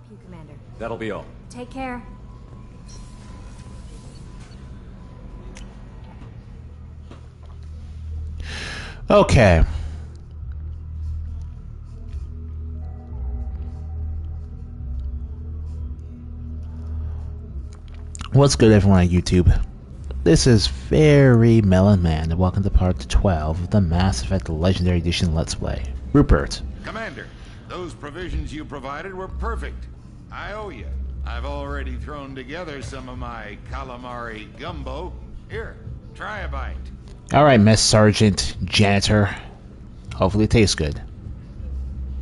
help you, Commander. That'll be all. Take care. Okay. What's good, everyone on YouTube? This is Very Melon Man, and welcome to part 12 of the Mass Effect Legendary Edition Let's Play. Rupert. Commander, those provisions you provided were perfect. I owe you. I've already thrown together some of my calamari gumbo. Here, try a bite. Alright, Mess Sergeant, Janitor. Hopefully it tastes good.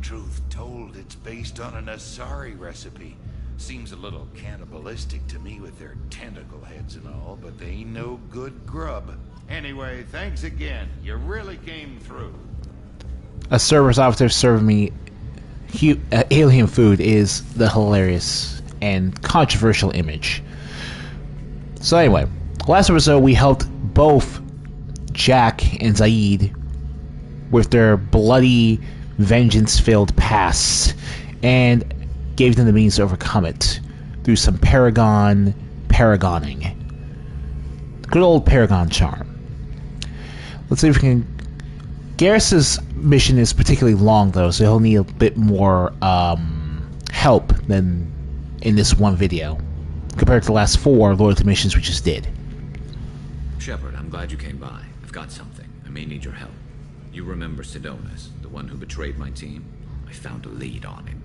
Truth told, it's based on an Asari recipe. Seems a little cannibalistic to me with their tentacle heads and all, but they ain't no good grub. Anyway, thanks again. You really came through. A service officer serving me alien food is the hilarious and controversial image. So anyway, last episode we helped both Jack and Zaid with their bloody, vengeance-filled pasts, and gave them the means to overcome it through some paragoning. Good old Paragon charm. Let's see if we can... Garrus's mission is particularly long, though, so he'll need a bit more help than in this one video, compared to the last 4 loyalty missions we just did. Shepard, I'm glad you came by. I've got something. I may need your help. You remember Sidonus, the one who betrayed my team? I found a lead on him.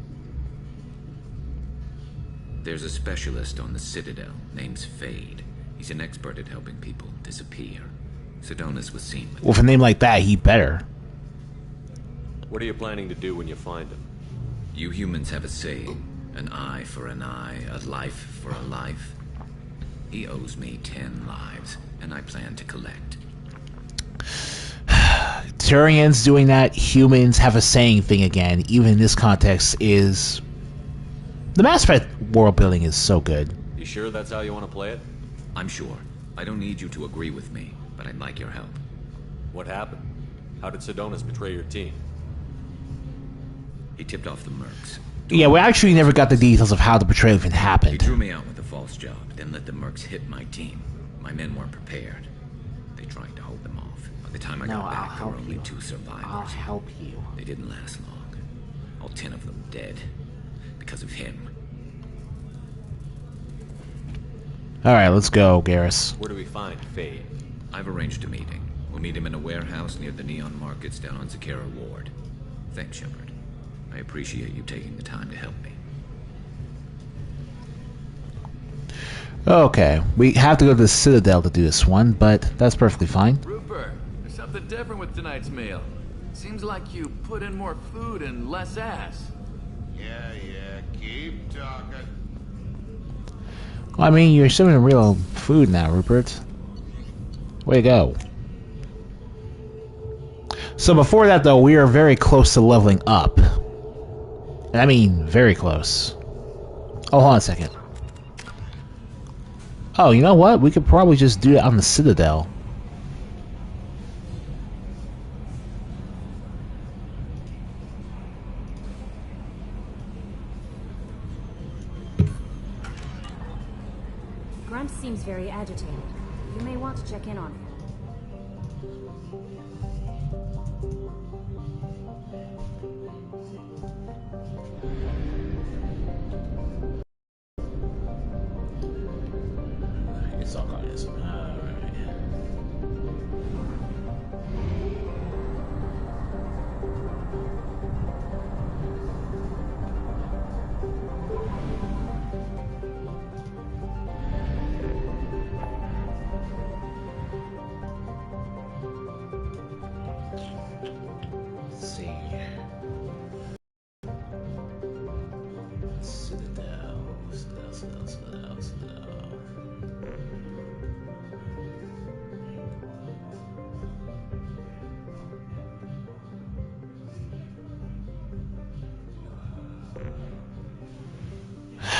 There's a specialist on the Citadel, name's Fade. He's an expert at helping people disappear. Sidonus was seen with With a name like that, he better. What are you planning to do when you find him? You humans have a saying, an eye for an eye, a life for a life. He owes me 10 lives, and I plan to collect. Turians doing that, humans have a saying thing again, even in this context, is... The Mass Effect world building is so good. You sure that's how you want to play it? I'm sure. I don't need you to agree with me, but I'd like your help. What happened? How did Sidonus betray your team? He tipped off the mercs. Yeah, we actually never got the details of how the betrayal even He happened. drew me out with a false job, then let the mercs hit my team. My men weren't prepared. They tried to hold them off. By the time I got back, there were only 2 survivors. I'll help you. They didn't last long. All 10 of them dead. Because of him. Alright, let's go, Garrus. Where do we find Fade? I've arranged a meeting. We'll meet him in a warehouse near the Neon Markets down on Zakera Ward. Thanks, Shepard. I appreciate you taking the time to help me. Okay, we have to go to the Citadel to do this one, but that's perfectly fine. Rupert, there's something different with tonight's meal. Seems like you put in more food and less ass. Yeah, keep talking. Well, I mean, you're serving real food now, Rupert. Way to go. So before that, though, we are very close to leveling up. And I mean, very close. Oh, hold on a second. Oh, you know what? We could probably just do it on the Citadel. Grunt seems very agitated. You may want to check in on him. It's all gone.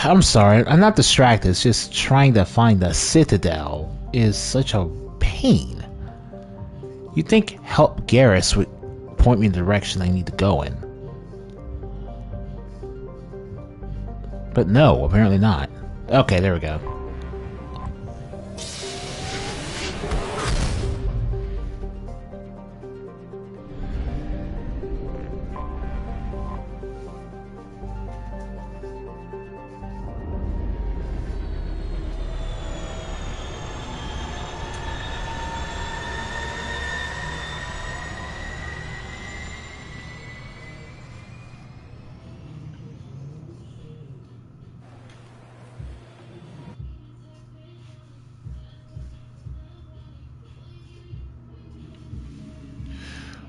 I'm sorry, I'm not distracted. It's just trying to find the Citadel is such a pain. You'd think help Garrus would point me in the direction I need to go in. But no, apparently not. Okay, there we go.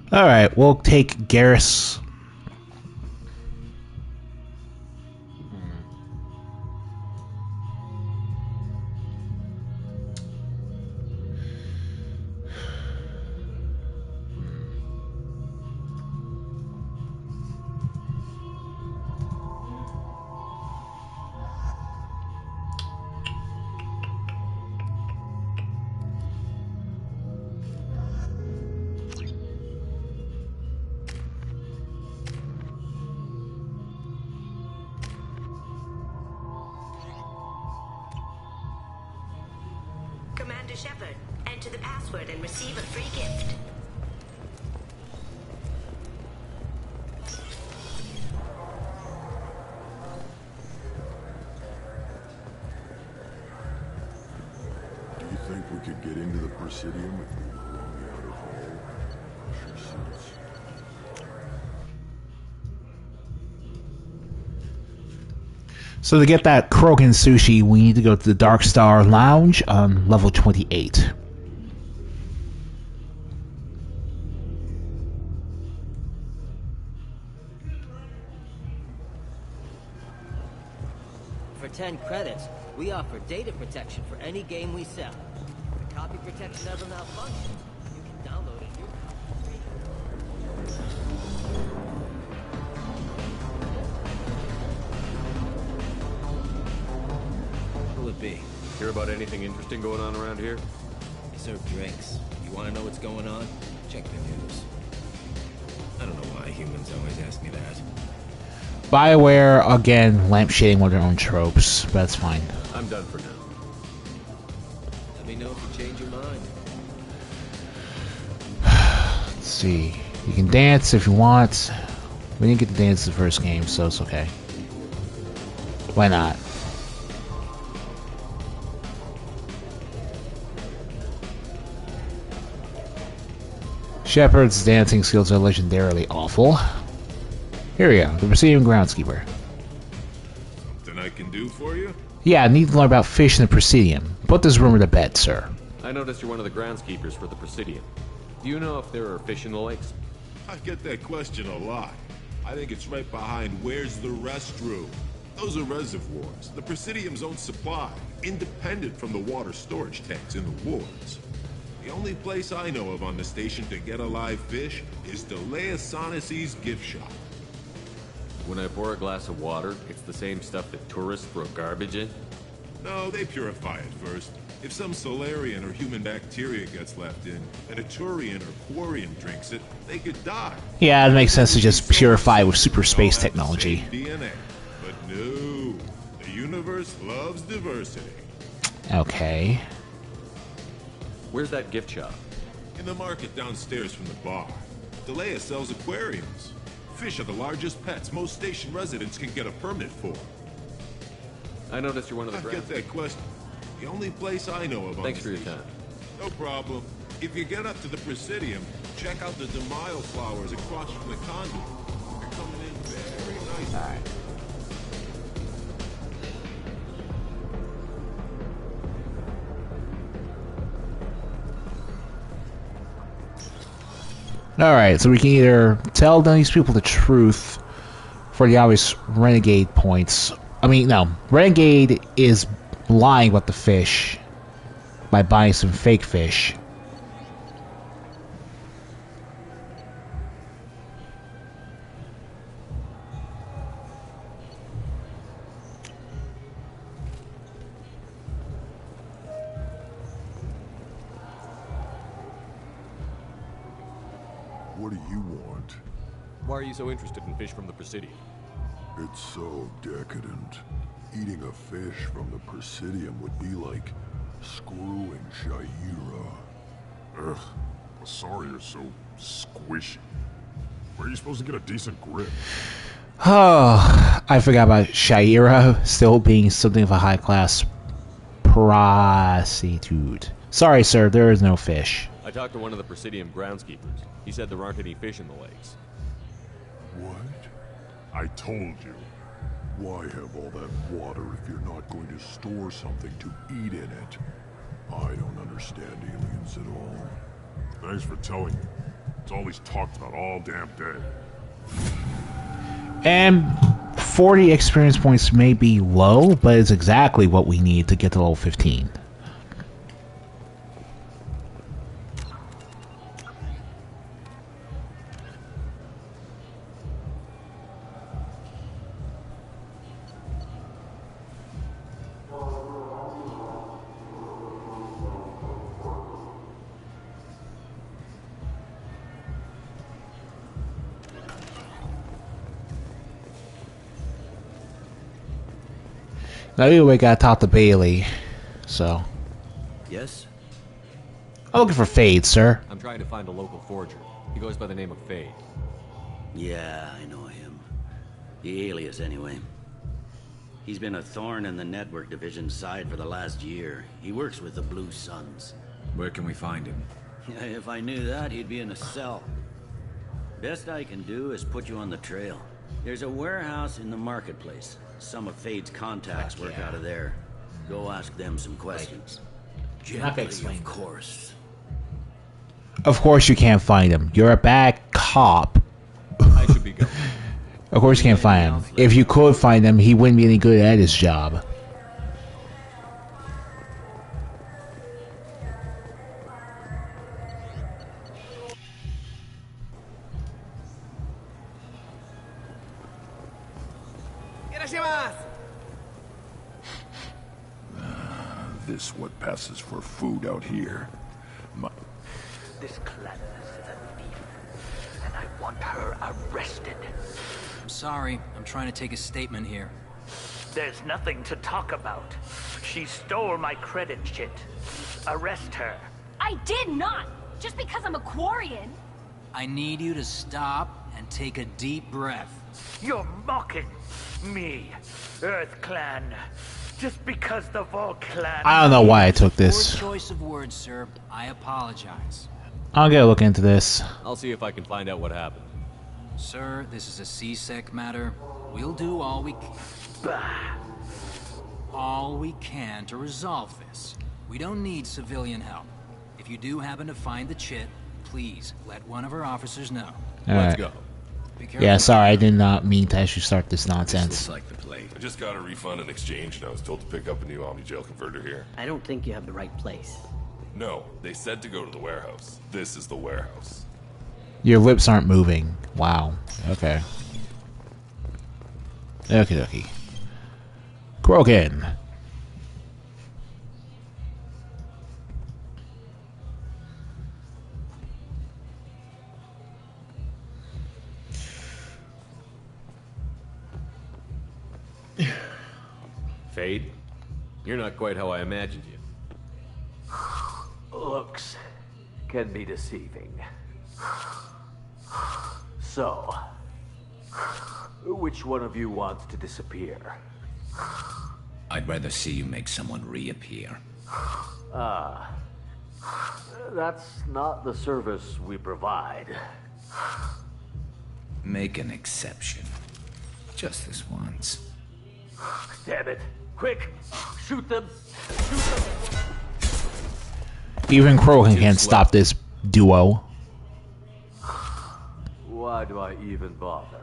Alright, we'll take Garrus. Commander Shepard, enter the password and receive a free gift. Do you think we could get into the Presidium if we were along the outer hall? Usher suits. So to get that Krogan sushi, we need to go to the Dark Star Lounge on level 28. For 10 credits, we offer data protection for any game we sell. If the copy protection ever malfunctions, you can download a new copy. Who would it be? Hear about anything interesting going on around here? They serve drinks. You want to know what's going on? Check the news. I don't know why humans always ask me that. BioWare, again, lampshading one of their own tropes, but that's fine. I'm done for now. Let me know if you change your mind. Let's see. You can dance if you want. We didn't get to dance the first game, so it's okay. Why not? Shepard's dancing skills are legendarily awful. Here we go, the Presidium Groundskeeper. Something I can do for you? Yeah, I need to learn about fish in the Presidium. Put this rumor to bed, sir. I noticed you're one of the groundskeepers for the Presidium. Do you know if there are fish in the lakes? I get that question a lot. I think it's right behind where's the restroom. Those are reservoirs, the Presidium's own supply, independent from the water storage tanks in the wards. The only place I know of on the station to get a live fish is Delea Sonis's gift shop. When I pour a glass of water, it's the same stuff that tourists throw garbage in? No, they purify it first. If some Solarian or human bacteria gets left in, and a Turian or Quarian drinks it, they could die. Yeah, it makes sense to just purify with super space technology. DNA. But no, the universe loves diversity. Okay. Where's that gift shop? In the market downstairs from the bar, Delea sells aquariums. Fish are the largest pets most station residents can get a permit for. I noticed you're one of the I get that question. The only place I know of on Thanks the for your station. time. No problem. If you get up to the Presidium, check out the DeMille flowers across from the conduit. They're coming in very nice. Alright. Alright, so we can either tell these people the truth for the obvious renegade points. I mean, no. Renegade is lying about the fish by buying some fake fish. What do you want? Why are you so interested in fish from the Presidium? It's so decadent. Eating a fish from the Presidium would be like screwing Shaira. Ugh, sorry you're so squishy. Where are you supposed to get a decent grip? Oh, I forgot about Shaira still being something of a high-class prostitute. Sorry, sir, there is no fish. I talked to one of the Presidium groundskeepers. He said there aren't any fish in the lakes. What? I told you. Why have all that water if you're not going to store something to eat in it? I don't understand aliens at all. Thanks for telling me. It's all he's talked about all damn day. And 40 experience points may be low, but it's exactly what we need to get to level 15. Now anyway, gotta talk to Bailey. So. Yes? I'm looking for Fade, sir. I'm trying to find a local forger. He goes by the name of Fade. Yeah, I know him. The alias, anyway. He's been a thorn in the network division's side for the last year. He works with the Blue Suns. Where can we find him? If I knew that, he'd be in a cell. Best I can do is put you on the trail. There's a warehouse in the marketplace. Some of Fade's contacts work out of there. Go ask them some questions. Gently, of course. Of course you can't find him. You're a bad cop. I should be going. Of course you can't find him. If you could find him, he wouldn't be any good at his job. This what passes for food out here. This Gladys is a thief, and I want her arrested. I'm sorry. I'm trying to take a statement here. There's nothing to talk about. She stole my credit chit. Arrest her. I did not! Just because I'm a Quarian. I need you to stop and take a deep breath. You're mocking me, Earth Clan. Just because the Vol Clan... I don't know why I took this. Poor choice of words, sir. I apologize. I'll get a look into this. I'll see if I can find out what happened. Sir, this is a C-Sec matter. We'll do all we can to resolve this. We don't need civilian help. If you do happen to find the chit, please let one of our officers know. Let's go. Yeah, sorry, I did not mean to actually start this nonsense. This looks like the place. I just got a refund and exchange, and I was told to pick up a new Omni-Jail converter here. I don't think you have the right place. No, they said to go to the warehouse. This is the warehouse. Your lips aren't moving. Wow. Okay. Okie dokie. Krogan. Fade? You're not quite how I imagined you. Looks can be deceiving. So, which one of you wants to disappear? I'd rather see you make someone reappear. That's not the service we provide. Make an exception. Just this once. Damn it. Quick! Shoot them! Shoot them! Even Krogan can't stop this duo. Why do I even bother?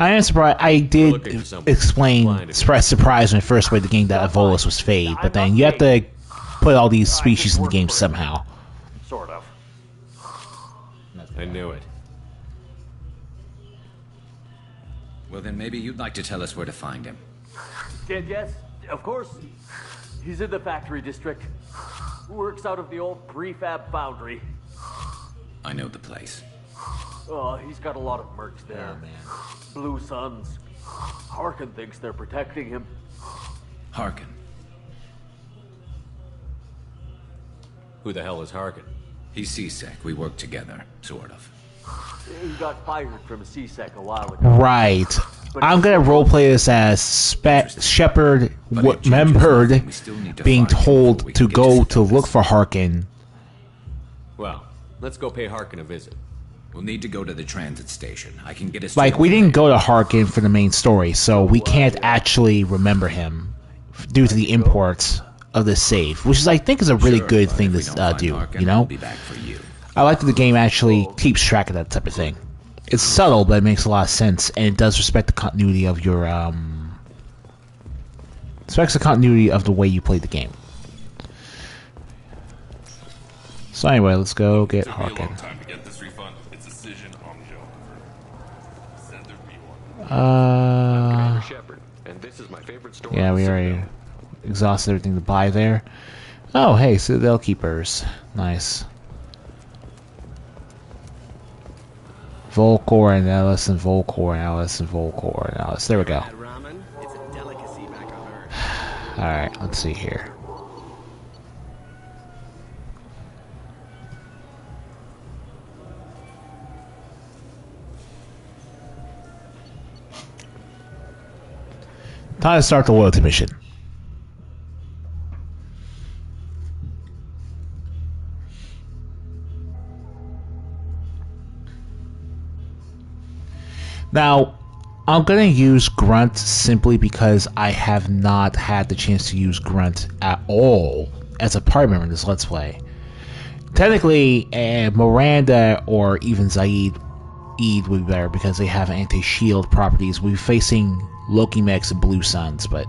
I am surprised. I did express surprise when I first played the game that Evolus was Fade, but then you have to put all these species in the game somehow. Sort of. I knew it. Well, then maybe you'd like to tell us where to find him. Yes, of course. He's in the factory district. Works out of the old prefab foundry. I know the place. He's got a lot of mercs there. Oh, man. Blue Suns. Harkin thinks they're protecting him. Harkin. Who the hell is Harkin? He's C-Sec. We work together, sort of. He got fired from CSEC a while ago. Right. I'm gonna roleplay this as Shepard remembered being told to go to look for Harkin. Well, let's go pay Harkin a visit. We'll need to go to the transit station. I can get us. Like, we didn't go to Harkin for the main story, so we can't actually remember him due to the imports of the save, which is, I think, is a really good thing to do. Harkin, you know, I'll be back for you. I like that the game actually keeps track of that type of thing. It's subtle, but it makes a lot of sense, and it does respect the continuity of your respects the continuity of the way you play the game. So anyway, let's go get Harkin. Yeah, we already exhausted everything to buy there. Oh, hey, Citadel Keepers. Nice. Volcor and Ellis and Volcor and Ellis and Volcor and Ellis. There we go. Alright, let's see here. Time to start the loyalty mission. Now, I'm going to use Grunt simply because I have not had the chance to use Grunt at all as a party member in this Let's Play. Technically, Miranda or even Zaid would be better because they have anti-shield properties. We'll be facing Loki mechs and Blue Suns, but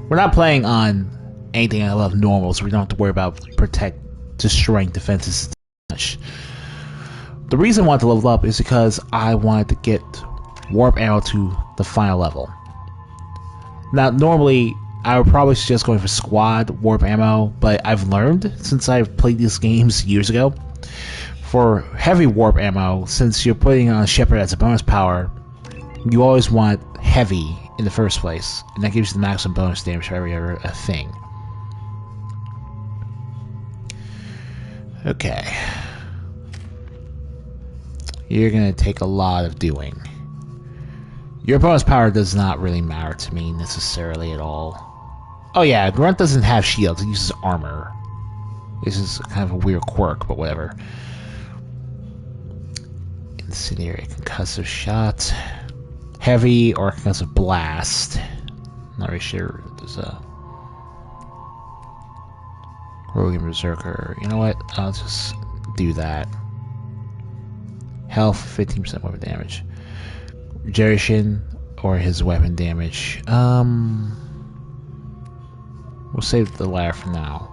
we're not playing on anything I love normal, so we don't have to worry about destroying defenses too much. The reason I wanted to level up is because I wanted to get Warp Arrow to the final level. Now, normally, I would probably suggest going for Squad Warp Ammo, but I've learned, since I've played these games years ago, for Heavy Warp Ammo, since you're putting on Shepard as a bonus power, you always want Heavy in the first place, and that gives you the maximum bonus damage for every other thing. Okay. You're going to take a lot of doing. Your bonus power does not really matter to me necessarily at all. Oh yeah, Grunt doesn't have shields, he uses armor. This is kind of a weird quirk, but whatever. Incendiary concussive shot. Heavy or concussive blast. Not really sure if there's a Rogue and Berserker. You know what? I'll just do that. Health, 15% weapon damage. Regeneration or his weapon damage. We'll save the latter for now.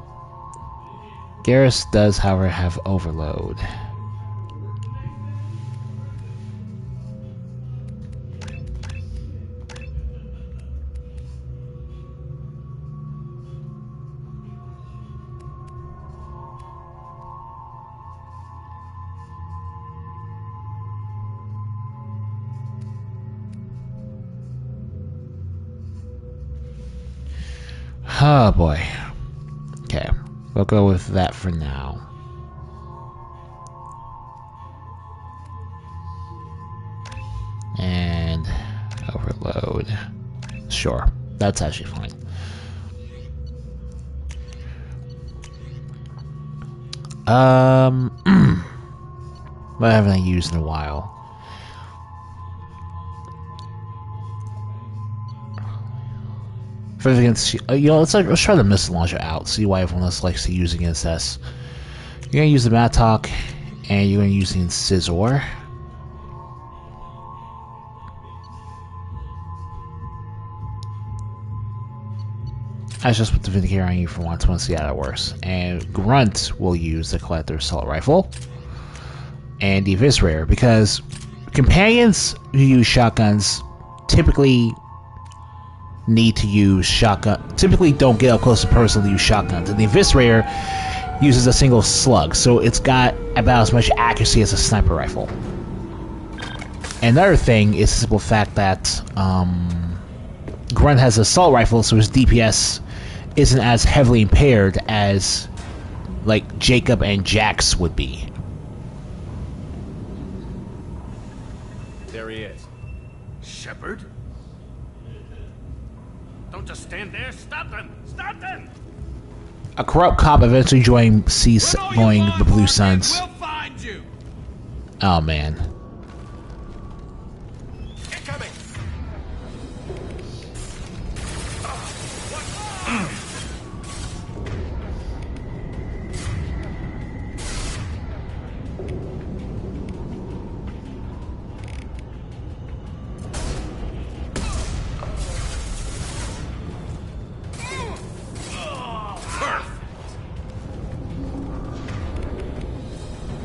Garrus does, however, have overload. Oh boy. Okay, we'll go with that for now. And overload. Sure, that's actually fine. What haven't I used in a while? First against, you know, let's try the missile launcher out. See why everyone else likes to use against us. You're gonna use the Mattock, and you're gonna use the Incisor. I just put the Vindicator on you for once. Want to see how that works. And Grunt will use the Collector Assault Rifle and the Eviscerator, because companions who use shotguns typically need to use shotgun. Typically don't get up close to person to use shotguns. And the Eviscerator uses a single slug, so it's got about as much accuracy as a sniper rifle. Another thing is the simple fact that Grunt has an assault rifle, so his DPS isn't as heavily impaired as like Jacob and Jax would be. There he is. Shepard? Don't just stand there. Stop them! Stop them! A corrupt cop eventually joined going the Blue Suns. We'll find you. Oh man. Incoming.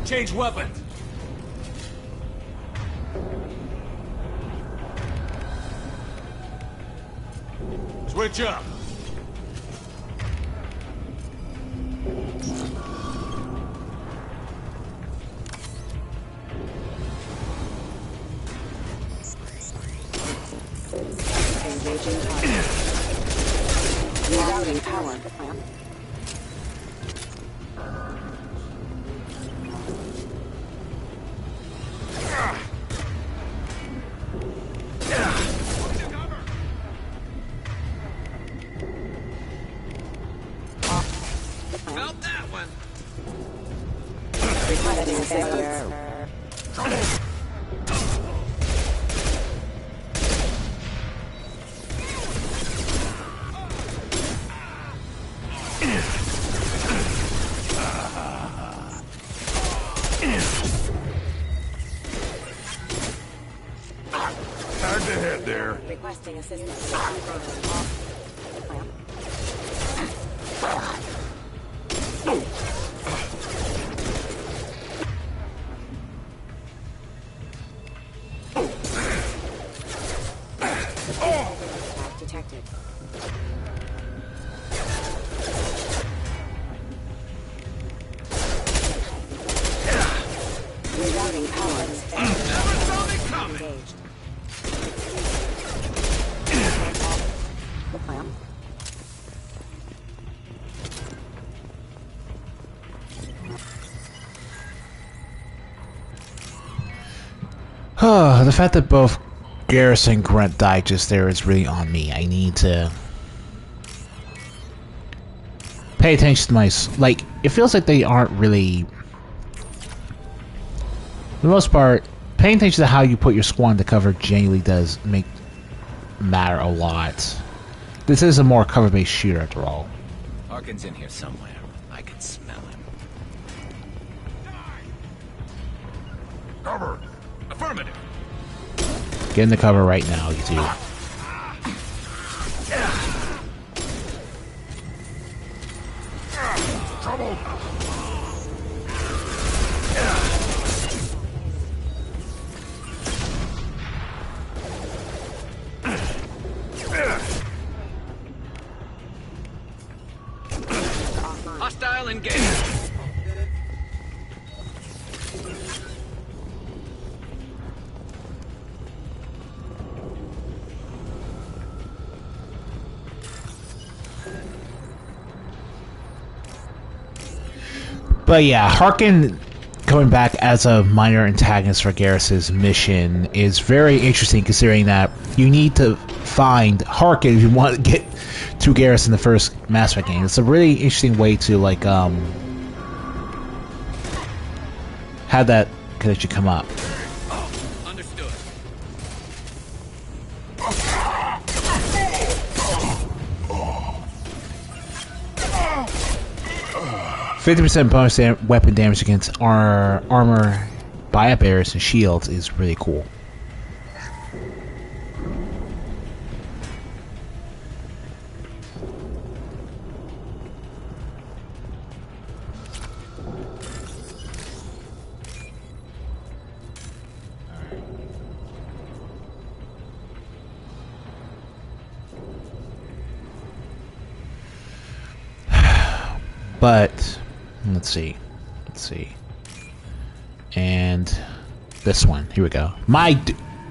Change weapons. Switch up. Engaging target. Rerouting power. Felt that one. Requesting failure. Hard to hit there. Requesting assistance. Detected. Rerouting power. Engaged. The fact that both Garrus and Grunt died just there is really on me. I need to pay attention to my... Like, it feels like they aren't really... For the most part, paying attention to how you put your squad to cover genuinely does matter a lot. This is a more cover-based shooter after all. Harkin's in here somewhere. I can smell him. Cover. Affirmative. Get in the cover right now, you two. Trouble. Hostile engaged. But yeah, Harkin coming back as a minor antagonist for Garrus's mission is very interesting, considering that you need to find Harkin if you want to get to Garrus in the first Mass Effect game. It's a really interesting way to like have that connection come up. Understood. 50% bonus weapon damage against armor, buy-up barriers, and shields is really cool. But let's see, and this one, here we go.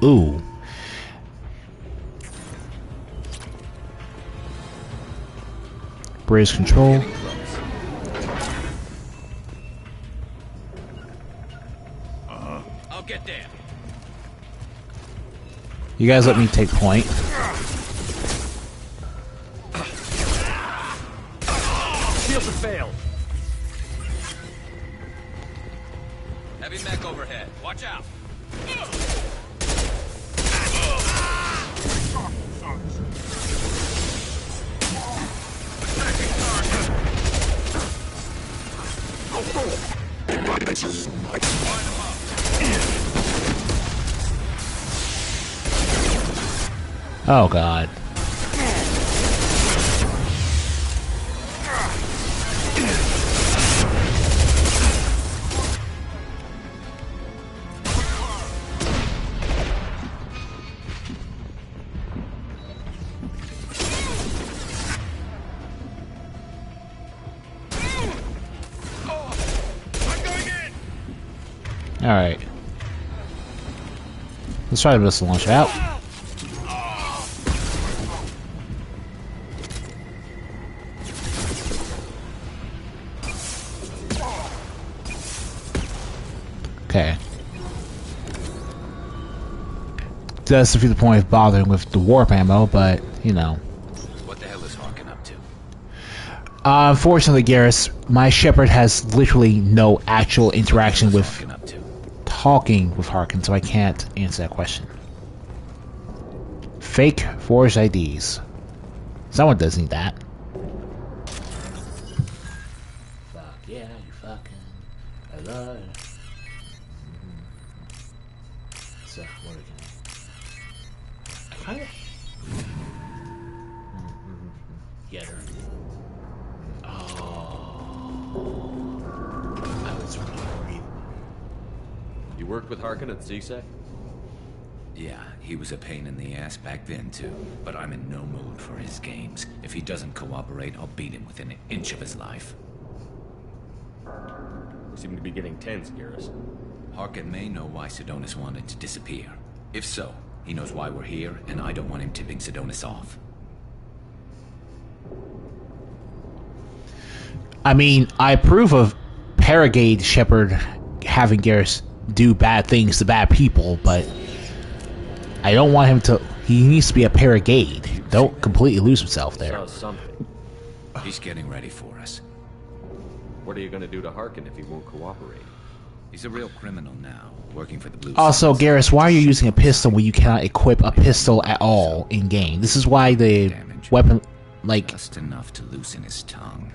Ooh. Brace control. I'll get there. You guys let me take point. Shields have failed. Heavy mech overhead. Watch out. Oh god. Alright. Let's try the missile launcher out. Okay. Does defeat the point of bothering with the warp ammo, but, you know. What the hell is Harkin up to? Unfortunately, Garrus, my Shepherd has literally no actual interaction with talking with Harkin, so I can't answer that question. Fake forged IDs. Someone does need that. Fuck yeah, you fucking. I love it. So, what are we gonna. Kind of. Get her. I was worried. You worked with Harkin at CSEC? Yeah, he was a pain in the ass back then too, but I'm in no mood for his games. If he doesn't cooperate, I'll beat him within an inch of his life. You seem to be getting tense, Garrus. Harkin may know why Sidonis wanted to disappear. If so, he knows why we're here, and I don't want him tipping Sidonis off. I mean, I approve of Paragade Shepherd having Garrus do bad things to bad people, but I don't want him to. He needs to be a Paragade. Don't completely lose himself there. Saw something. He's getting ready for us. What are you going to do to Harkin if he won't cooperate? He's a real criminal now, working for the Blue. Also, Garrus, why are you using a pistol when you cannot equip a pistol at all in game? This is why the weapon, like, just enough to loosen his tongue.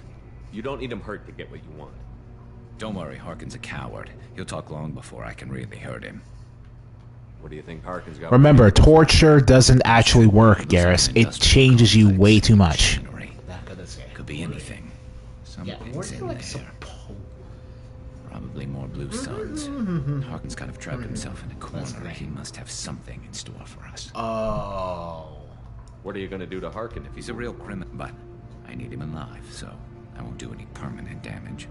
You don't need him hurt to get what you want. Don't worry, Harkin's a coward. He'll talk long before I can really hurt him. What do you think Harkin's got? Remember, torture doesn't actually work, Garrus. It changes you way too much. Could be anything. Something's in there. Probably more Blue Suns. Harkin's kind of trapped himself in a corner. He must have something in store for us. Oh. What are you going to do to Harkin if he's a real criminal? But I need him alive, so I won't do any permanent damage.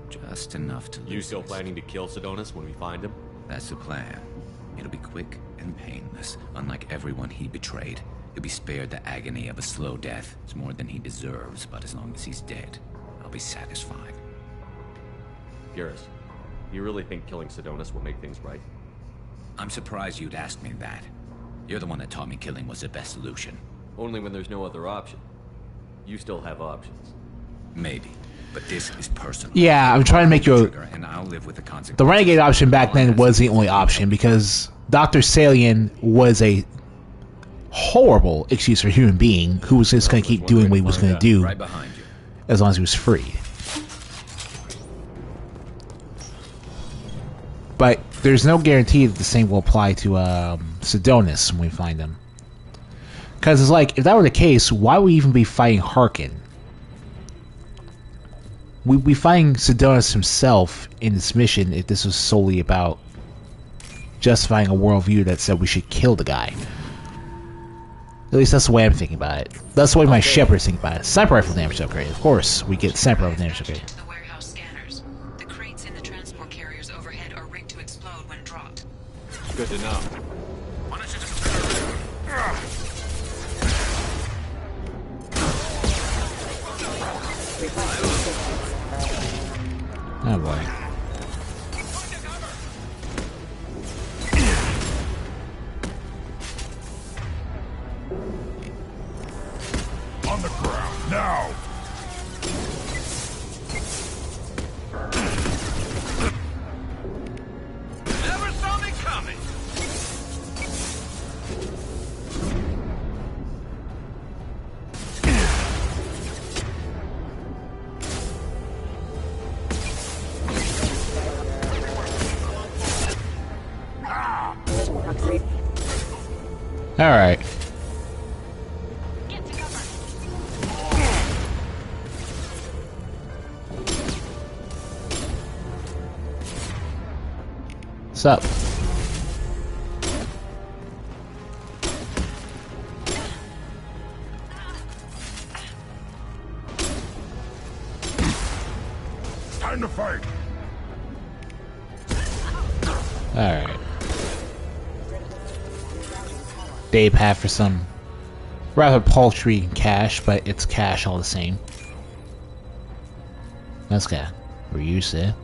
Just enough to lose. You still planning to kill Sidonis when we find him? That's the plan. It'll be quick and painless. Unlike everyone he betrayed, he'll be spared the agony of a slow death. It's more than he deserves, but as long as he's dead, I'll be satisfied. Garrus, do you really think killing Sidonis will make things right? I'm surprised you'd ask me that. You're the one that taught me killing was the best solution. Only when there's no other option. You still have options. Maybe. But this is personal. Yeah, I'm trying to make you and I'll live with the consequences. The renegade option back then was the only option because Dr. Salian was a horrible excuse for a human being who was just going to keep doing what he was going to do right behind you. As long as he was freed. But there's no guarantee that the same will apply to Sidonis when we find him. Because it's like, if that were the case, why would we even be fighting Harkin? We'd be fighting Sidonis himself in this mission if this was solely about justifying a worldview that said we should kill the guy. At least that's the way I'm thinking about it. That's the way my Shepherd's thinking about it. Sniper rifle damage upgrade. Of course, we get sniper rifle damage upgrade. The warehouse scanners. The crates in the transport carriers overhead are rigged to explode when dropped. Good to know. Now! Never saw me coming. Alright. What's up? Time to fight! Alright. Day path for some rather paltry cash, but it's cash all the same. Let's go. We're used to it.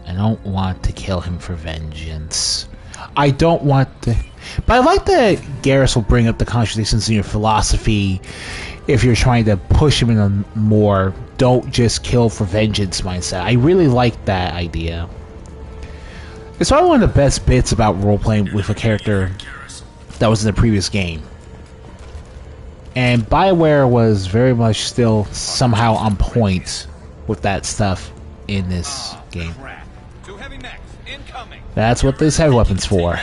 I don't want to kill him for vengeance. I don't want to... But I like that Garrus will bring up the contradictions in your philosophy if you're trying to push him in a more don't just kill for vengeance mindset. I really like that idea. It's probably one of the best bits about role-playing with a character that was in the previous game. And BioWare was very much still somehow on point with that stuff in this game. That's what this heavy weapon's for.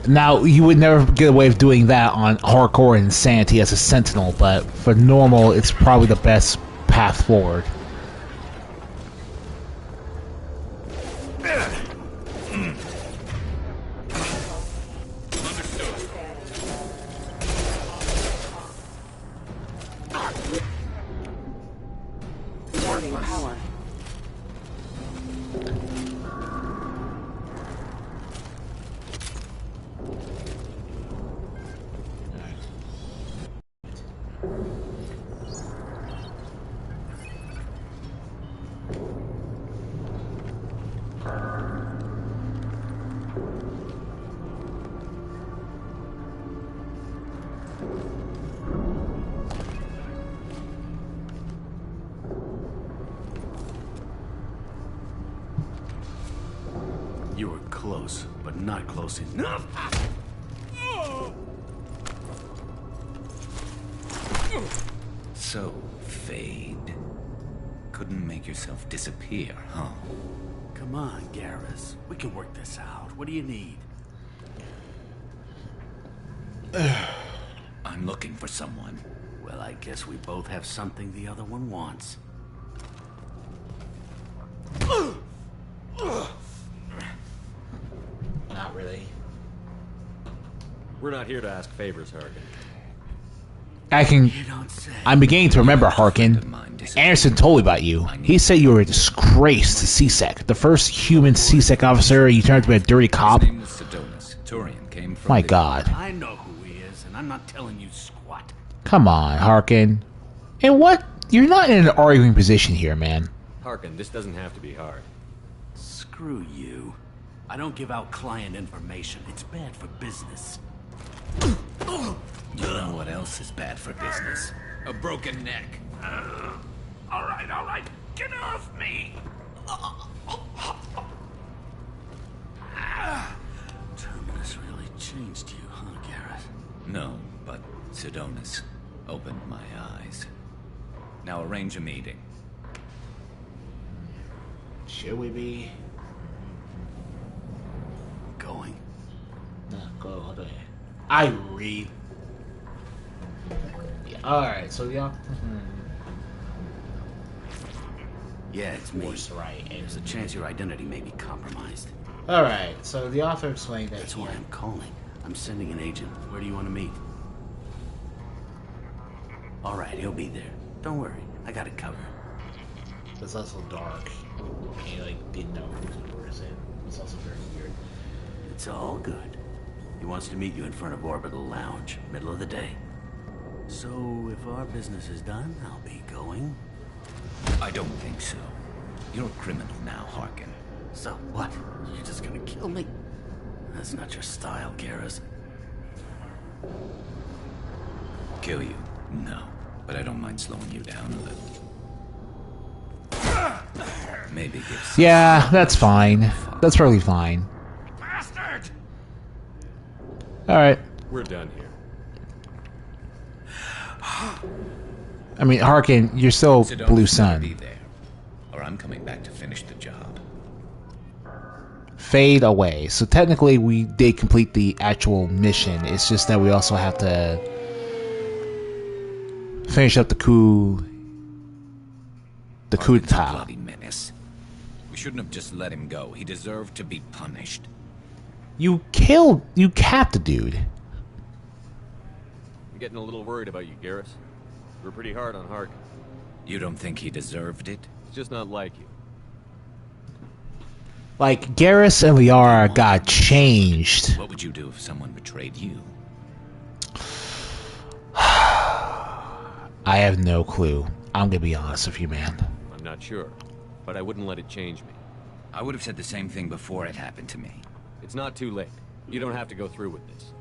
Now, you would never get away with doing that on Hardcore Insanity as a Sentinel, but for normal, it's probably the best path forward. You were close, but not close enough. So, Fade. Couldn't make yourself disappear, huh? Come on, Garrus. We can work this out. What do you need? I'm looking for someone. Well, I guess we both have something the other one wants. Not really. We're not here to ask favors, Harkin. I'm beginning to remember, Harkin. Anderson told me about you. He said you were a disgrace to C-Sec. The first human C-Sec officer, you turned out to be a dirty cop. His name was Sedonis. Turian came from My God. I know who he is, and I'm not telling you squat. Come on, Harkin. And what? You're not in an arguing position here, man. Harkin, this doesn't have to be hard. Screw you. I don't give out client information. It's bad for business. You know what else is bad for business? A broken neck. All right. Get off me! Terminus really changed you, huh, Garrus? No, but Sedonis opened my eyes. Now arrange a meeting. Should we be? Going? No, go all day. I read. Yeah, alright, so yeah. Yeah, it's me. forced, right? And There's a chance your identity may be compromised. Alright, so the author explained that. That's why I'm calling. I'm sending an agent. Where do you want to meet? Alright, he'll be there. Don't worry, I got it covered. It's also dark. And he like didn't know who was in. It's also very weird. It's all good. He wants to meet you in front of Orbital Lounge, middle of the day. So, if our business is done, I'll be going. I don't think so. You're a criminal now, Harkin. So what? You're just gonna kill me? That's not your style, Garrus. Kill you? No. But I don't mind slowing you down a little. Maybe give some... Yeah, that's fine. That's perfectly fine. Bastard! Alright. We're done here. I mean, Harkin, you're still Sedona's Blue better Sun. be there, or I'm coming back to finish the job. Fade away. So technically we did complete the actual mission. It's just that we also have to finish up the coup d'etat. Bloody menace. We shouldn't have just let him go. He deserved to be punished. You capped the dude. I'm getting a little worried about you, Garrus. We're pretty hard on Harkin. You don't think he deserved it? It's just not like you. Like, Garrus and Liara got changed. What would you do if someone betrayed you? I have no clue. I'm gonna be honest with you, man. I'm not sure, but I wouldn't let it change me. I would have said the same thing before it happened to me. It's not too late. You don't have to go through with this.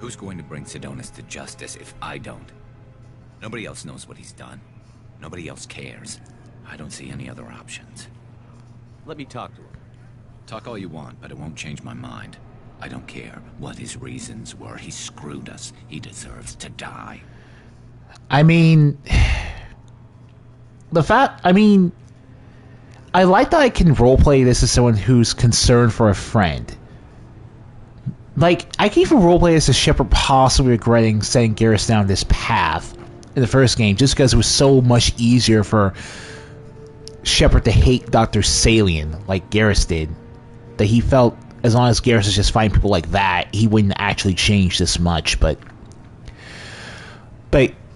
Who's going to bring Sedonis to justice if I don't? Nobody else knows what he's done. Nobody else cares. I don't see any other options. Let me talk to him. Talk all you want, but it won't change my mind. I don't care what his reasons were. He screwed us. He deserves to die. I mean, I like that I can roleplay this as someone who's concerned for a friend. Like, I can even roleplay this as Shepard possibly regretting setting Garrus down this path in the first game, just because it was so much easier for Shepard to hate Dr. Salient, like Garrus did. That he felt, as long as Garrus is just fighting people like that, he wouldn't actually change this much, but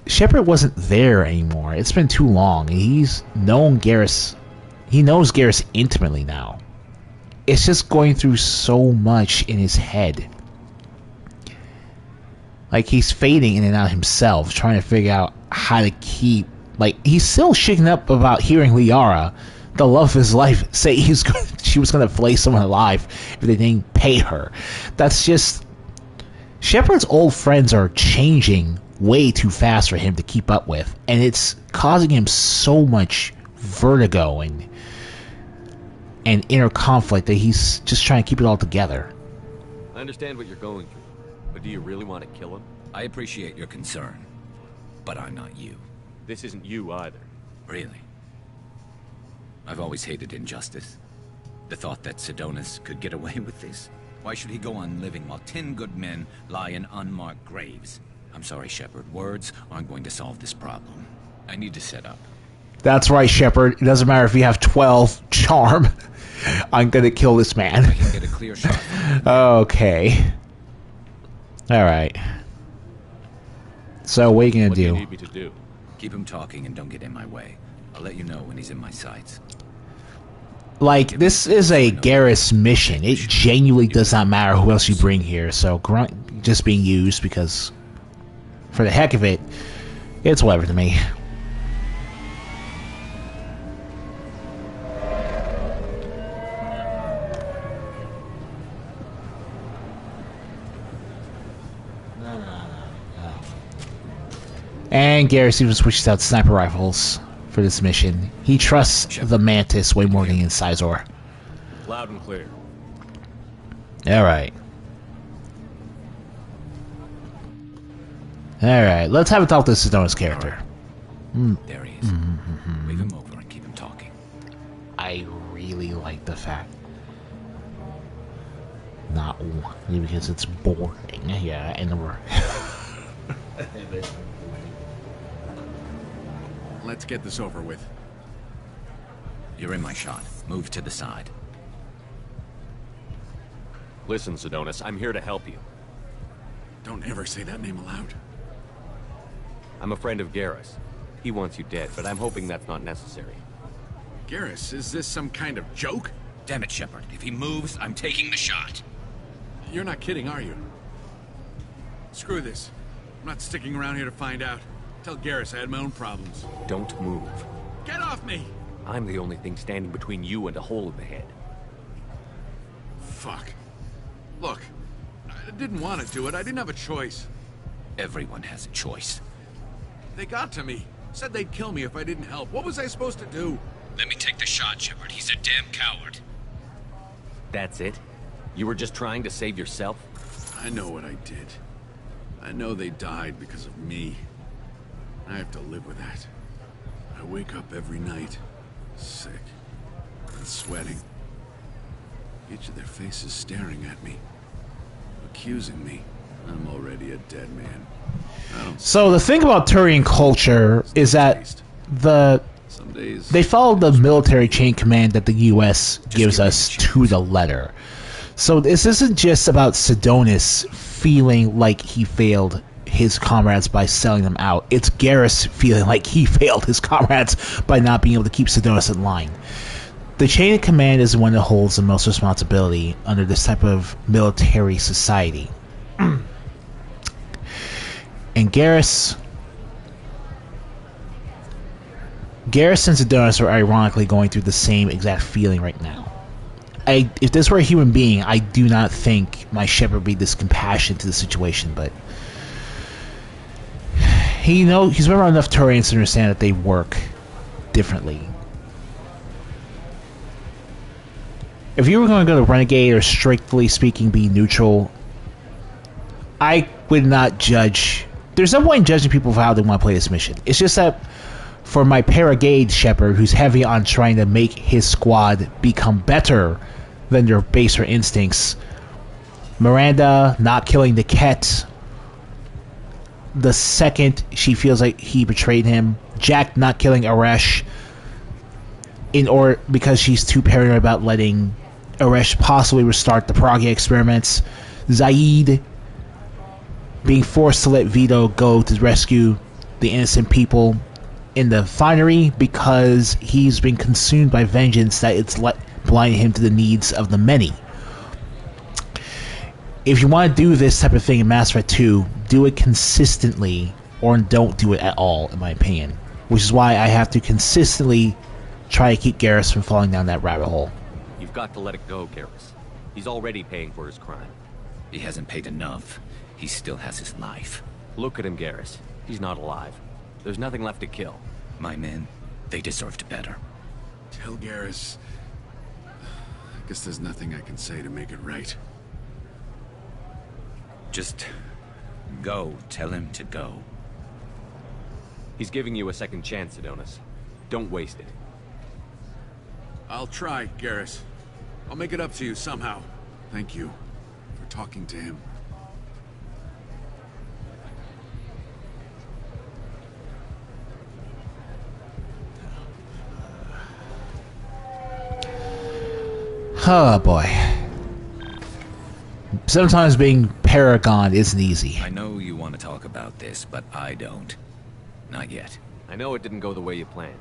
Shepard wasn't there anymore. It's been too long, and he's known Garrus. He knows Garrus intimately now. It's just going through so much in his head. Like, he's fading in and out himself, trying to figure out how to keep... Like, he's still shaken up about hearing Liara, the love of his life, say she was going to flay someone alive if they didn't pay her. That's just... Shepard's old friends are changing way too fast for him to keep up with, and it's causing him so much vertigo and inner conflict that he's just trying to keep it all together. I understand what you're going through, but do you really want to kill him? I appreciate your concern, but I'm not you. This isn't you either. Really? I've always hated injustice. The thought that Sedonis could get away with this. Why should he go on living while 10 good men lie in unmarked graves? I'm sorry, Shepard. Words aren't going to solve this problem. I need to set up. That's right, Shepard. It doesn't matter if you have 12 charm. I'm gonna kill this man. I can get a clear shot. Okay. Alright. So, what are you gonna What do you do? need me to do? Keep him talking and don't get in my way. I'll let you know when he's in my sights. Like, this is a Garrus mission. It genuinely does not matter who else you bring here. So, Grunt just being used because, for the heck of it, it's whatever to me. And Garrus even switches out sniper rifles for this mission. He trusts the Mantis way more than the Sizor. Loud and clear. Alright. Alright, let's have a talk to Sedonis' character. There he is. Wave him over and keep him talking. I really like the fact. Not one, because it's boring. Yeah, and we're... Let's get this over with. You're in my shot. Move to the side. Listen, Sidonis, I'm here to help you. Don't ever say that name aloud. I'm a friend of Garrus. He wants you dead, but I'm hoping that's not necessary. Garrus, is this some kind of joke? Damn it, Shepard. If he moves, I'm taking the shot. You're not kidding, are you? Screw this. I'm not sticking around here to find out. Tell Garrus I had my own problems. Don't move. Get off me! I'm the only thing standing between you and a hole in the head. Fuck. Look, I didn't want to do it. I didn't have a choice. Everyone has a choice. They got to me. Said they'd kill me if I didn't help. What was I supposed to do? Let me take the shot, Shepard. He's a damn coward. That's it? You were just trying to save yourself? I know what I did. I know they died because of me. I have to live with that. I wake up every night, sick and sweating. Each of their faces staring at me, accusing me. I'm already a dead man. So the thing about Turian culture is that they follow the military chain command that the U.S. gives us to the letter. So this isn't just about Sidonis feeling like he failed his comrades by selling them out. It's Garrus feeling like he failed his comrades by not being able to keep Sidonis in line. The chain of command is the one that holds the most responsibility under this type of military society. And Garrus and Sidonis are ironically going through the same exact feeling right now. If this were a human being, I do not think my Shepard would be this compassionate to the situation, but he's been around enough Turians to understand that they work differently. If you were going to go to Renegade or strictly speaking be neutral, I would not judge. There's no point in judging people for how they want to play this mission. It's just that for my Paragade Shepard, who's heavy on trying to make his squad become better than their baser instincts, Miranda not killing the Ket the second she feels like he betrayed him, Jack not killing Aresh because she's too paranoid about letting Aresh possibly restart the Prague experiments, Zaid being forced to let Vito go to rescue the innocent people in the finery because he's been consumed by vengeance that it's blinding him to the needs of the many. If you want to do this type of thing in Mass Effect 2, do it consistently or don't do it at all, in my opinion. Which is why I have to consistently try to keep Garrus from falling down that rabbit hole. You've got to let it go, Garrus. He's already paying for his crime. He hasn't paid enough. He still has his life. Look at him, Garrus. He's not alive. There's nothing left to kill. My men, they deserved better. Tell Garrus. I guess there's nothing I can say to make it right. Just go. Tell him to go. He's giving you a second chance, Sidonis. Don't waste it. I'll try, Garrus. I'll make it up to you somehow. Thank you for talking to him. Oh boy. Sometimes being Paragon isn't easy. I know you want to talk about this, but I don't. Not yet. I know it didn't go the way you planned,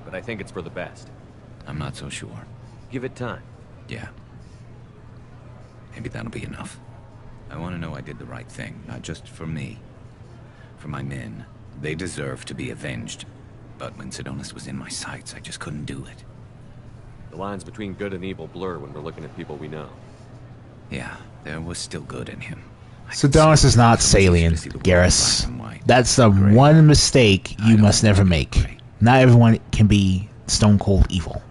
but I think it's for the best. I'm not so sure. Give it time. Yeah. Maybe that'll be enough. I want to know I did the right thing, not just for me. For my men. They deserve to be avenged. But when Sidonis was in my sights, I just couldn't do it. The lines between good and evil blur when we're looking at people we know. Yeah, there was still good in him. Sidonis is not salient, Garrus. That's the one mistake you must never make. Not everyone can be stone cold evil.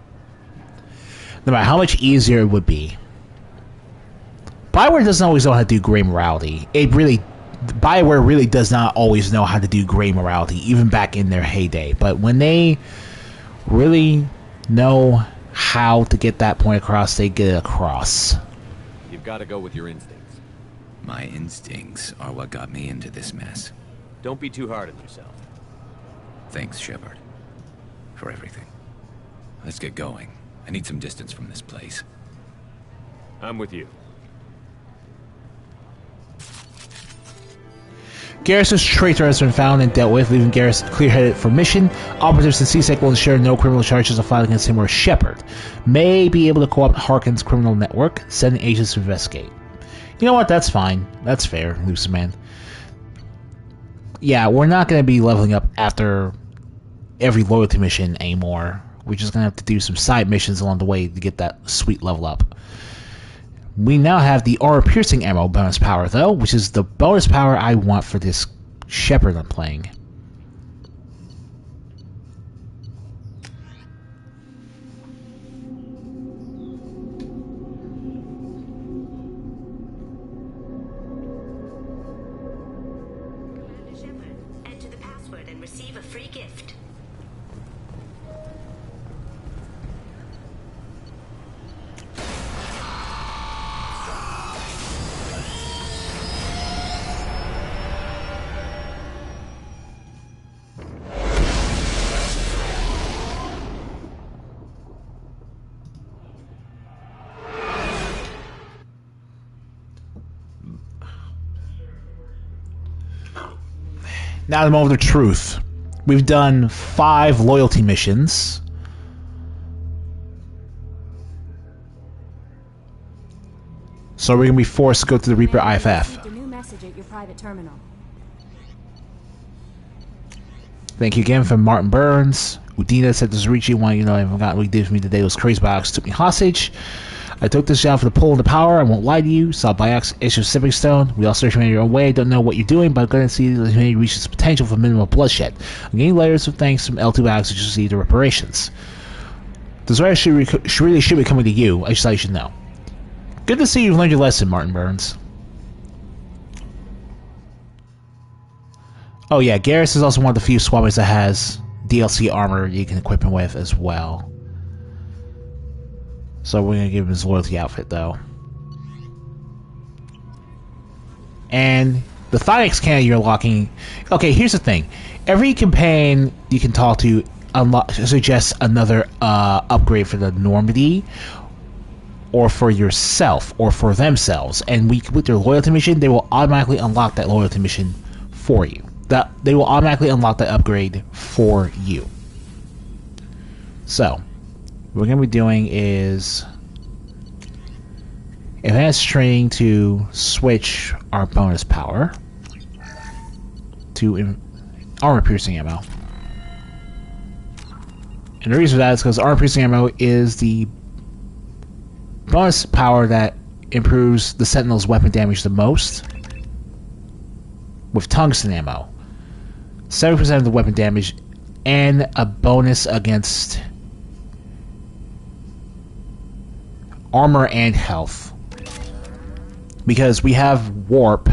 No matter how much easier it would be. BioWare doesn't always know how to do gray morality. BioWare really does not always know how to do gray morality, even back in their heyday. But when they really know how to get that point across, they get it across. You've got to go with your instincts. My instincts are what got me into this mess. Don't be too hard on yourself. Thanks, Shepard. For everything. Let's get going. I need some distance from this place. I'm with you. Garrus's traitor has been found and dealt with, leaving Garrus clear-headed for mission. Operatives in C-Sec will ensure no criminal charges are filed against him or Shepard. May be able to co-opt Harkin's criminal network, sending agents to investigate. You know what? That's fine. That's fair, Luciman. Yeah, we're not going to be leveling up after every loyalty mission anymore. We're just going to have to do some side missions along the way to get that sweet level up. We now have the armor-piercing ammo bonus power, though, which is the bonus power I want for this Shepard I'm playing. Commander Shepard, enter the password and receive a free gift. Now the moment of truth. We've done 5 loyalty missions. So we're going to be forced to go to the Reaper IFF. Received a new message at your private terminal. Thank you again from Martin Burns. Udina said to Zarichi, "Why you know I haven't forgotten what you did for me today. Those crazy box took me hostage. I took this job for the pull and the power. I won't lie to you. Saw Biox issue Stepping Stone. We all search your own way. Don't know what you're doing, but I'm going to see that humanity reaches potential for minimal bloodshed. I'm getting layers of thanks from L2 Biox to receive the reparations. This really should be coming to you. I just thought you should know. Good to see you've learned your lesson, Martin Burns." Oh yeah, Garrus is also one of the few swabbers that has DLC armor you can equip him with as well. So we're going to give him his loyalty outfit, though. And the Thynex cannon you're unlocking... Okay, here's the thing. Every companion you can talk to suggests another upgrade for the Normandy, or for yourself, or for themselves. And with their loyalty mission, they will automatically unlock that loyalty mission for you. They will automatically unlock that upgrade for you. So, what we're going to be doing is advanced training to switch our bonus power to armor-piercing ammo. And the reason for that is because armor-piercing ammo is the bonus power that improves the Sentinel's weapon damage the most, with tungsten ammo. 7% of the weapon damage, and a bonus against armor and health. Because we have warp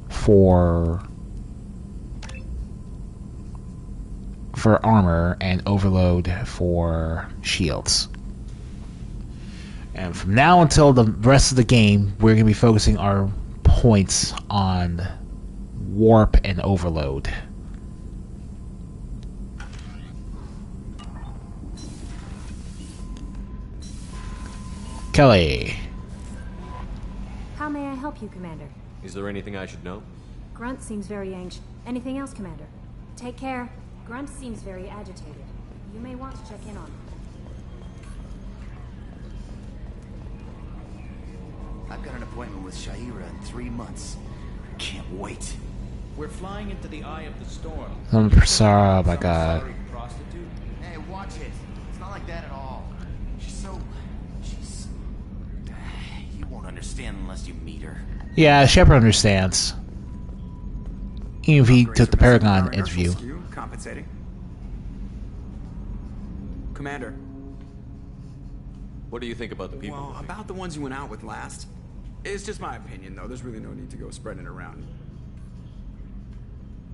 for armor and overload for shields. And from now until the rest of the game, we're going to be focusing our points on warp and overload. Kelly. How may I help you, Commander? Is there anything I should know? Grunt seems very anxious. Anything else, Commander? Take care. Grunt seems very agitated. You may want to check in on him. I've got an appointment with Shaira in 3 months. Can't wait. We're flying into the eye of the storm. Oh my god. Prostitute? Hey, watch it. It's not like that at all. She's... You won't understand unless you meet her. Yeah, Shepard understands. Even if he took the Paragon interview. Compensating. Commander. What do you think about the people? Well, about the ones you went out with last. It's just my opinion, though. There's really no need to go spreading it around.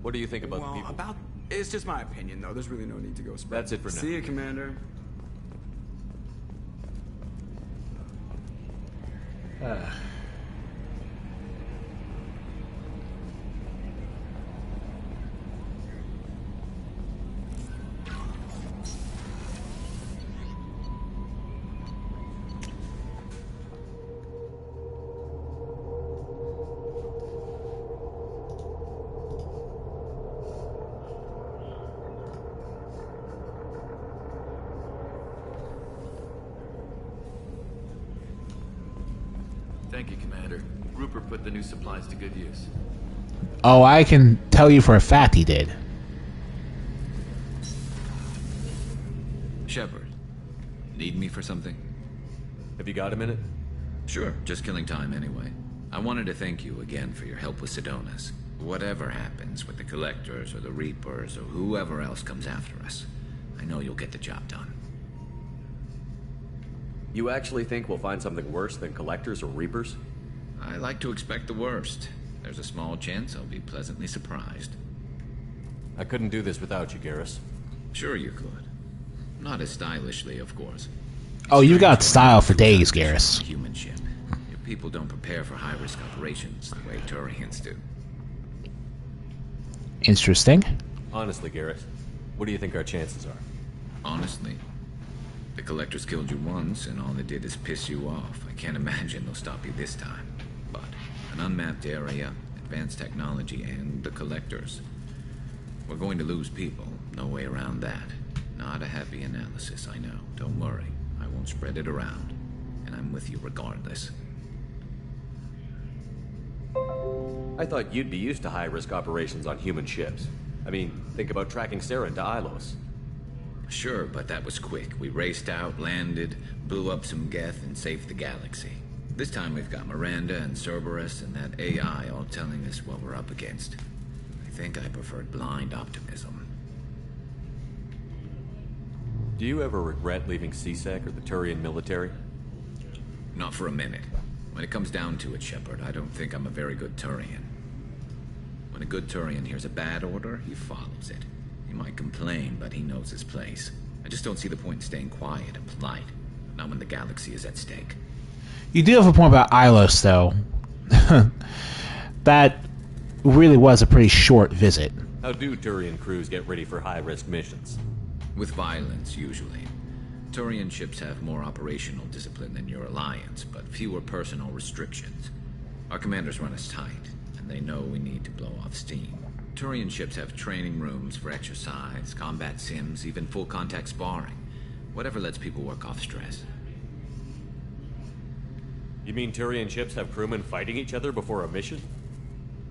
What do you think about the people? It's just my opinion, though. There's really no need to go spreading. That's it for now. See you, Commander. Thank you, Commander. Rupert put the new supplies to good use. Oh, I can tell you for a fact he did. Shepard, need me for something? Have you got a minute? Sure, just killing time anyway. I wanted to thank you again for your help with Sedonis. Whatever happens with the Collectors or the Reapers or whoever else comes after us, I know you'll get the job done. You actually think we'll find something worse than Collectors or Reapers? I like to expect the worst. There's a small chance I'll be pleasantly surprised. I couldn't do this without you, Garrus. Sure you could. Not as stylishly, of course. Oh, you've got style for days, Garrus. Human ship. Your people don't prepare for high-risk operations the way Turians do. Interesting. Honestly, Garrus, what do you think our chances are? Honestly? The Collectors killed you once, and all they did is piss you off. I can't imagine they'll stop you this time. But an unmapped area, advanced technology, and the Collectors. We're going to lose people. No way around that. Not a happy analysis, I know. Don't worry. I won't spread it around. And I'm with you regardless. I thought you'd be used to high-risk operations on human ships. I mean, think about tracking Sarah into Ilos. Sure, but that was quick. We raced out, landed, blew up some Geth, and saved the galaxy. This time we've got Miranda and Cerberus and that AI all telling us what we're up against. I think I preferred blind optimism. Do you ever regret leaving CSEC or the Turian military? Not for a minute. When it comes down to it, Shepard, I don't think I'm a very good Turian. When a good Turian hears a bad order, he follows it. He might complain, but he knows his place. I just don't see the point in staying quiet and polite. Not when the galaxy is at stake. You do have a point about Ilos, though. That really was a pretty short visit. How do Turian crews get ready for high-risk missions? With violence, usually. Turian ships have more operational discipline than your alliance, but fewer personal restrictions. Our commanders run us tight, and they know we need to blow off steam. Turian ships have training rooms for exercise, combat sims, even full-contact sparring. Whatever lets people work off stress. You mean Turian ships have crewmen fighting each other before a mission?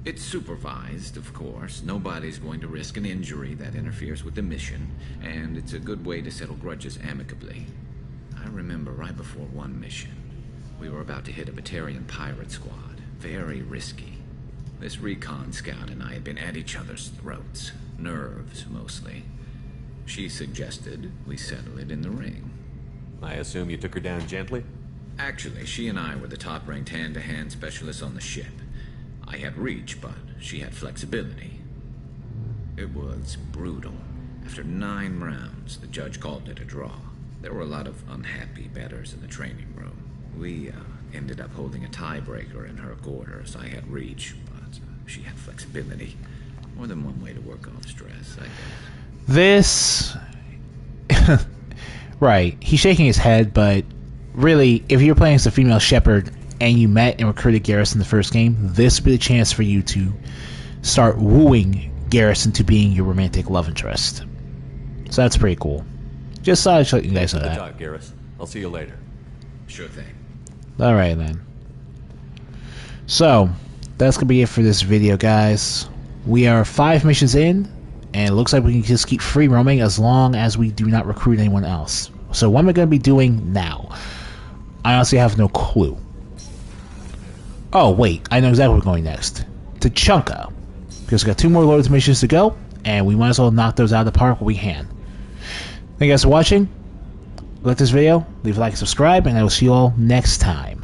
It's supervised, of course. Nobody's going to risk an injury that interferes with the mission, and it's a good way to settle grudges amicably. I remember right before one mission, we were about to hit a Batarian pirate squad. Very risky. This recon scout and I had been at each other's throats. Nerves, mostly. She suggested we settle it in the ring. I assume you took her down gently? Actually, she and I were the top-ranked hand-to-hand specialists on the ship. I had reach, but she had flexibility. It was brutal. After 9 rounds, the judge called it a draw. There were a lot of unhappy bettors in the training room. We ended up holding a tiebreaker in her quarters. I had reach, but she had flexibility. More than one way to work off stress, I guess. This... Right, he's shaking his head, but really, if you're playing as a female Shepard and you met and recruited Garrus in the first game, this would be the chance for you to start wooing Garrus into being your romantic love interest. So that's pretty cool. Just thought I'd let you guys know that. Talk, Garrus. I'll see you later. Sure thing. Alright then. So, that's going to be it for this video, guys. We are 5 missions in, and it looks like we can just keep free roaming as long as we do not recruit anyone else. So what am I going to be doing now? I honestly have no clue. Oh, wait. I know exactly where we're going next. To Chunka. Because we got 2 more loads missions to go, and we might as well knock those out of the park while we can. Thank you guys for watching. Like this video, leave a like and subscribe, and I will see you all next time.